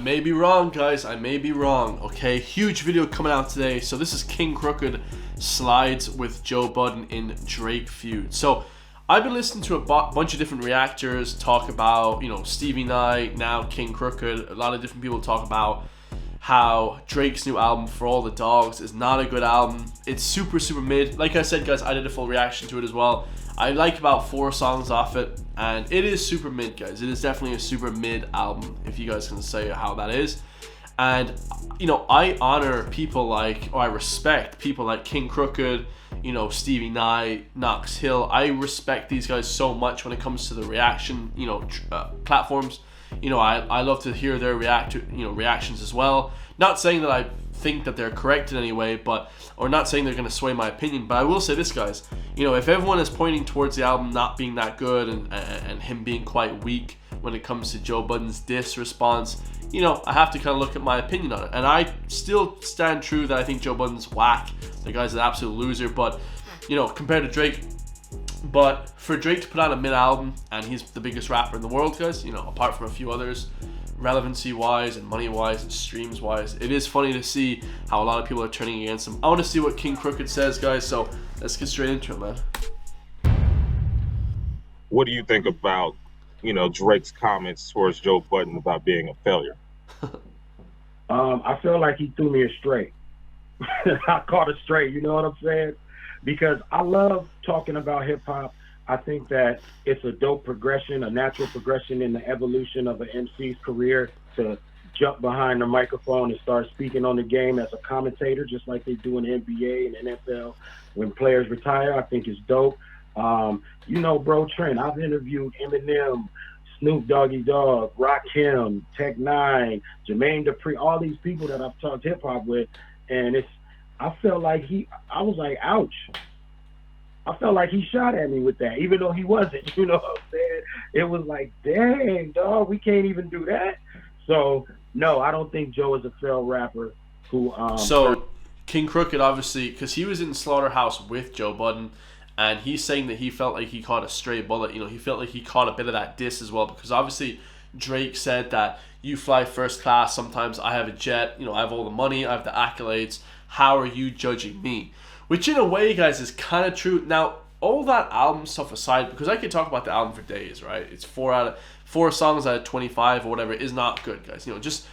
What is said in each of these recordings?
may be wrong, guys. I may be wrong. Okay, huge video coming out today. So this is King Crooked slides with Joe Budden in Drake feud. So I've been listening to a bunch of different reactors talk about, Stevie Knight, now King Crooked. A lot of different people talk about how Drake's new album, For All the Dogs, is not a good album. It's super, super mid. Like I said, guys, I did a full reaction to it as well. I like about 4 songs off it, and it is super mid, guys. It is definitely a super mid album, if you guys can say how that is. And, I honor people I respect people like King Crooked, Stevie Knight, Knox Hill. I respect these guys so much when it comes to the reaction, platforms. I love to hear their reactions as well. Not saying that I think that they're correct in any way, or not saying they're going to sway my opinion, but I will say this, guys. If everyone is pointing towards the album not being that good and him being quite weak when it comes to Joe Budden's diss response, I have to kind of look at my opinion on it. And I still stand true that I think Joe Budden's whack. The guy's an absolute loser, but, compared to Drake. But for Drake to put out a mid-album, and he's the biggest rapper in the world, guys, apart from a few others, relevancy-wise and money-wise and streams-wise, it is funny to see how a lot of people are turning against him. I want to see what King Crooked says, guys, so let's get straight into it, man. What do you think about, Drake's comments towards Joe Budden about being a failure? I feel like he threw me a straight. I caught a straight, you know what I'm saying? Because I love talking about hip-hop. I think that it's a dope progression, a natural progression in the evolution of an MC's career to jump behind the microphone and start speaking on the game as a commentator, just like they do in the NBA and NFL when players retire. I think it's dope. Bro Trent, I've interviewed Eminem, Snoop Doggy Dogg, Rakim, Tech Nine, Jermaine Dupri, all these people that I've talked hip-hop with, and I felt like I was like, ouch. I felt like he shot at me with that, even though he wasn't, you know what I'm saying? It was like, dang, dog, we can't even do that. So, no, I don't think Joe is a failed rapper who... So, King Crooked, obviously, because he was in Slaughterhouse with Joe Budden, and he's saying that he felt like he caught a stray bullet. He felt like he caught a bit of that diss as well, because obviously Drake said that you fly first class, sometimes I have a jet, I have all the money, I have the accolades, how are you judging me? Which in a way, guys, is kind of true. Now, all that album stuff aside, because I could talk about the album for days, right? It's 4 songs out of 25 or whatever is not good, guys. Just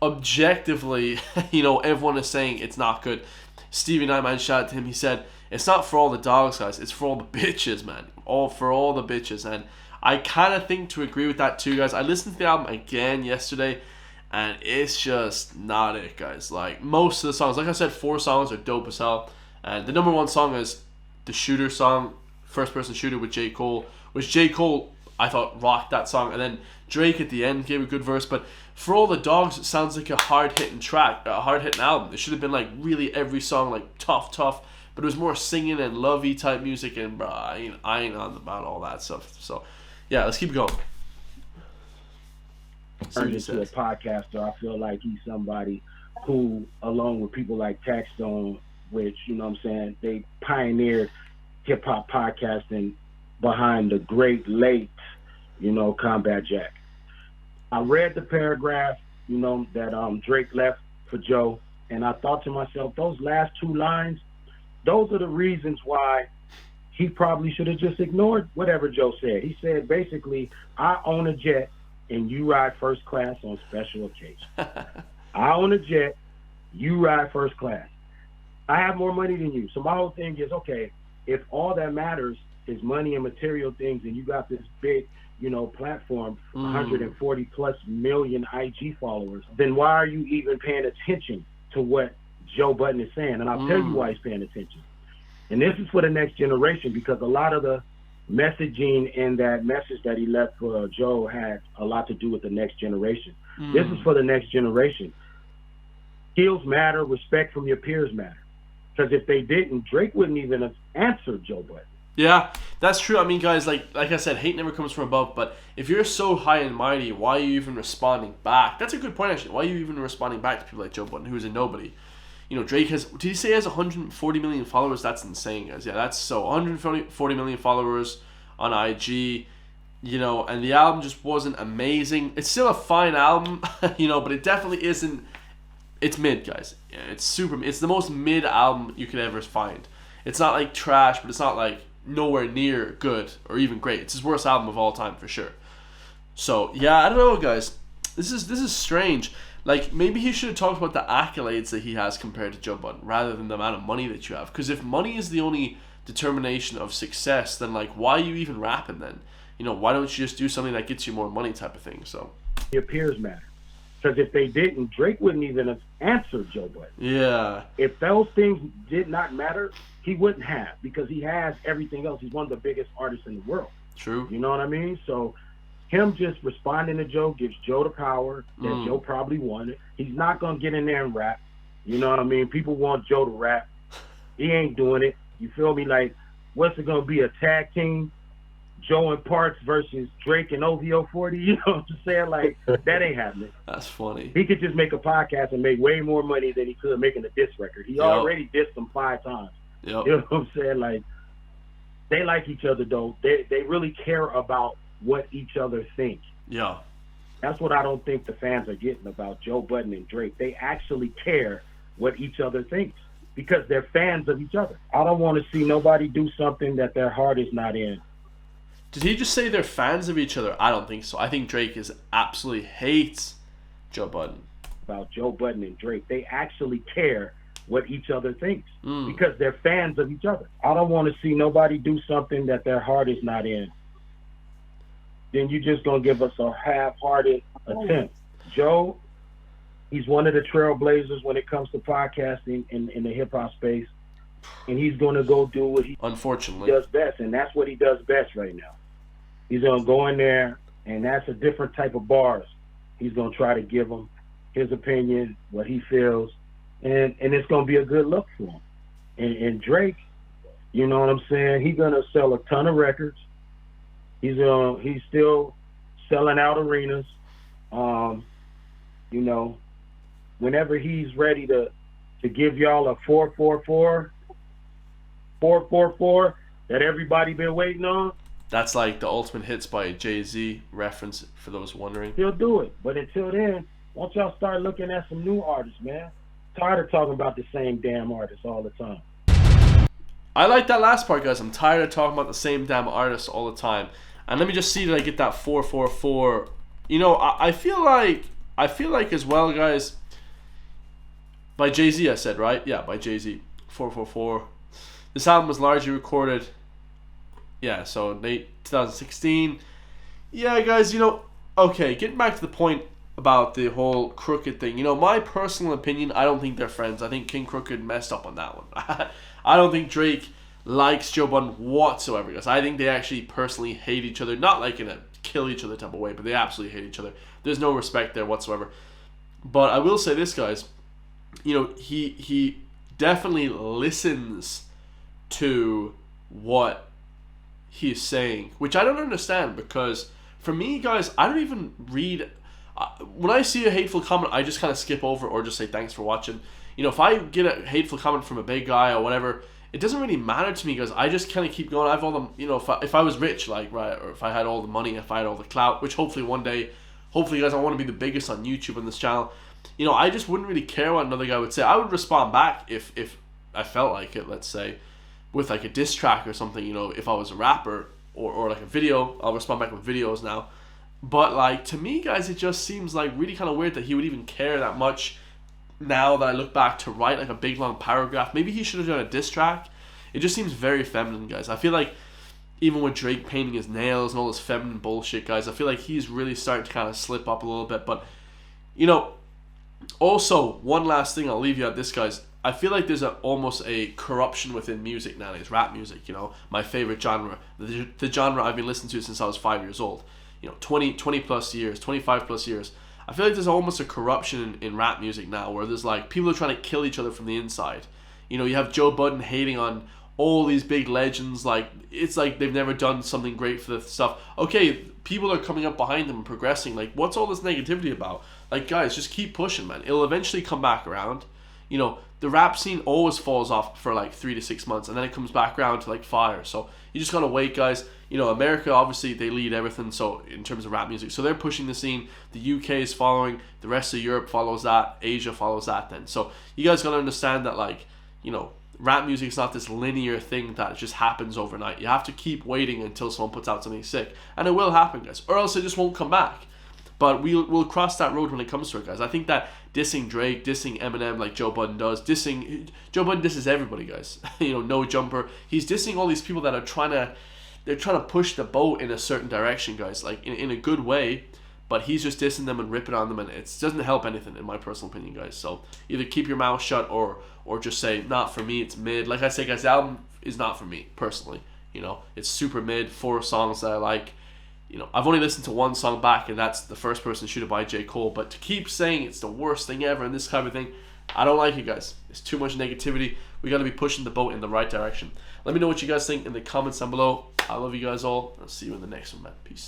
objectively, everyone is saying it's not good. Stevie Knight, man, shout out to him. He said, it's not for all the dogs, guys. It's for all the bitches, man. For all the bitches. And I kind of think to agree with that too, guys. I listened to the album again yesterday, and it's just not it, guys. Like, most of the songs, like I said, 4 songs are dope as hell. And the number 1 song is the Shooter song, First Person Shooter with J. Cole, which J. Cole, I thought, rocked that song. And then Drake at the end gave a good verse. But For All the Dogs, it sounds like a hard-hitting track, a hard-hitting album. It should have been, like, really every song, like, tough. But it was more singing and lovey type music. And, bro, I ain't on about all that stuff. So, yeah, let's keep going. Turned into a podcaster. I feel like he's somebody who, along with people like Taxstone, which, they pioneered hip-hop podcasting behind the great late, Combat Jack. I read the paragraph, that Drake left for Joe, and I thought to myself, those last 2 lines, those are the reasons why he probably should have just ignored whatever Joe said. He said, basically, I own a jet, and you ride first class on special occasions. I own a jet, you ride first class. I have more money than you. So my whole thing is, okay, if all that matters is money and material things, and you got this big, platform, 140 plus million IG followers, then why are you even paying attention to what Joe Budden is saying? And I'll tell you why he's paying attention. And this is for the next generation, because a lot of the messaging in that message that he left for Joe had a lot to do with the next generation. This is for the next generation. Skills matter, respect from your peers matter. Because if they didn't, Drake wouldn't even have answered Joe Budden. Yeah, that's true. I mean, guys, like I said, hate never comes from above. But if you're so high and mighty, why are you even responding back? That's a good point, actually. Why are you even responding back to people like Joe Budden, who's a nobody? Drake has, did he say he has 140 million followers? That's insane, guys. Yeah, that's so 140 million followers on IG. you know, and the album just wasn't amazing. It's still a fine album, you know, but it definitely isn't. It's mid, guys. Yeah, it's the most mid album you could ever find. It's not like trash, but it's not like nowhere near good or even great. It's his worst album of all time for sure. So yeah, I don't know, guys. This is strange. Like, maybe he should have talked about the accolades that he has compared to Joe Budden rather than the amount of money that you have. Because if money is the only determination of success, then like, why are you even rapping then? You know, why don't you just do something that gets you more money type of thing? So your peers matter. Because if they didn't, Drake wouldn't even have answered Joe Budden. Yeah. If those things did not matter, he wouldn't have, because he has everything else. He's one of the biggest artists in the world. True. You know what I mean? So him just responding to Joe gives Joe the power that Joe probably wanted. He's not going to get in there and rap. You know what I mean? People want Joe to rap. He ain't doing it. You feel me? Like, what's it going to be, a tag team? Joe and Parks versus Drake and OVO 40? You know what I'm saying? Like, that ain't happening. That's funny. He could just make a podcast and make way more money than he could making a diss record. He already dissed them 5 times. Yep. You know what I'm saying? Like, they like each other, though. They really care about what each other think. Yeah. That's what I don't think the fans are getting about Joe Budden and Drake. They actually care what each other thinks because they're fans of each other. I don't want to see nobody do something that their heart is not in. Did he just say they're fans of each other? I don't think so. I think Drake absolutely hates Joe Budden. About Joe Budden and Drake. They actually care what each other thinks because they're fans of each other. I don't want to see nobody do something that their heart is not in. Then you're just going to give us a half-hearted attempt. Joe, he's one of the trailblazers when it comes to podcasting in the hip-hop space, and he's going to go do what he does best, and that's what he does best right now. He's going to go in there, and that's a different type of bars. He's going to try to give them his opinion, what he feels, and it's going to be a good look for him. And Drake, you know what I'm saying, he's going to sell a ton of records. He's still selling out arenas. You know, whenever he's ready to give y'all a 444 that everybody been waiting on. That's like the Ultimate Hits by Jay-Z reference for those wondering. He'll do it. But until then, why don't y'all start looking at some new artists, man? Tired of talking about the same damn artists all the time. I like that last part, guys. I'm tired of talking about the same damn artists all the time. And let me just see that I get that 444. You know, I feel like as well, guys. By Jay-Z, I said, right? Yeah, by Jay-Z. 444. This album was largely recorded. Yeah, so late 2016. Yeah, guys, you know, okay, getting back to the point about the whole Crooked thing. You know, my personal opinion, I don't think they're friends. I think King Crooked messed up on that one. I don't think Drake likes Joe Budden whatsoever, guys. I think they actually personally hate each other. Not like in a kill each other type of way, but they absolutely hate each other. There's no respect there whatsoever. But I will say this, guys. You know, he definitely listens to what he's saying, which I don't understand, because for me, guys, I don't even read. When I see a hateful comment, I just kind of skip over or just say thanks for watching. You know, if I get a hateful comment from a big guy or whatever, it doesn't really matter to me, because I just kind of keep going. I have all the, you know, if I was rich, like, right, or if I had all the money, if I had all the clout, which hopefully one day, hopefully, guys, I want to be the biggest on YouTube on this channel. You know, I just wouldn't really care what another guy would say. I would respond back if I felt like it, let's say, with like a diss track or something. You know, if I was a rapper or like a video, I'll respond back with videos now. But like, to me, guys, it just seems like really kind of weird that he would even care that much now that I look back to write like a big long paragraph. Maybe he should have done a diss track. It just seems very feminine, guys. I feel like even with Drake painting his nails and all this feminine bullshit, guys, I feel like he's really starting to kind of slip up a little bit. But, you know, also, one last thing, I'll leave you at this, guys. I feel like there's almost a corruption within music nowadays, rap music, you know, my favorite genre, the genre I've been listening to since I was 5 years old, you know, 20 plus years, 25 plus years. I feel like there's almost a corruption in rap music now, where there's like, people are trying to kill each other from the inside. You know, you have Joe Budden hating on all these big legends, like, it's like they've never done something great for the stuff. Okay, people are coming up behind them and progressing, like, what's all this negativity about? Like, guys, just keep pushing, man. It'll eventually come back around. You you know, the rap scene always falls off for like 3 to 6 months, and then it comes back around to like fire. So you just gotta wait, guys. You know, America, obviously they lead everything, so in terms of rap music, so they're pushing the scene. The UK is following, the rest of Europe follows that, Asia follows that. Then, so you guys gotta understand that, like, you know, rap music is not this linear thing that just happens overnight. You have to keep waiting until someone puts out something sick, and it will happen, guys, or else it just won't come back. But we'll cross that road when it comes to it, guys. I think that dissing Drake, dissing Eminem like Joe Budden does, Joe Budden disses everybody, guys. You know, No Jumper. He's dissing all these people that are trying to push the boat in a certain direction, guys, like in a good way. But he's just dissing them and ripping on them, and it doesn't help anything, in my personal opinion, guys. So either keep your mouth shut or just say, not for me, it's mid. Like I say, guys, the album is not for me, personally. You know, it's super mid, 4 songs that I like. You know, I've only listened to 1 song back, and that's The First Person Shooter by J. Cole. But to keep saying it's the worst thing ever and this kind of thing, I don't like it, guys. It's too much negativity. We got to be pushing the boat in the right direction. Let me know what you guys think in the comments down below. I love you guys all. I'll see you in the next one, man. Peace.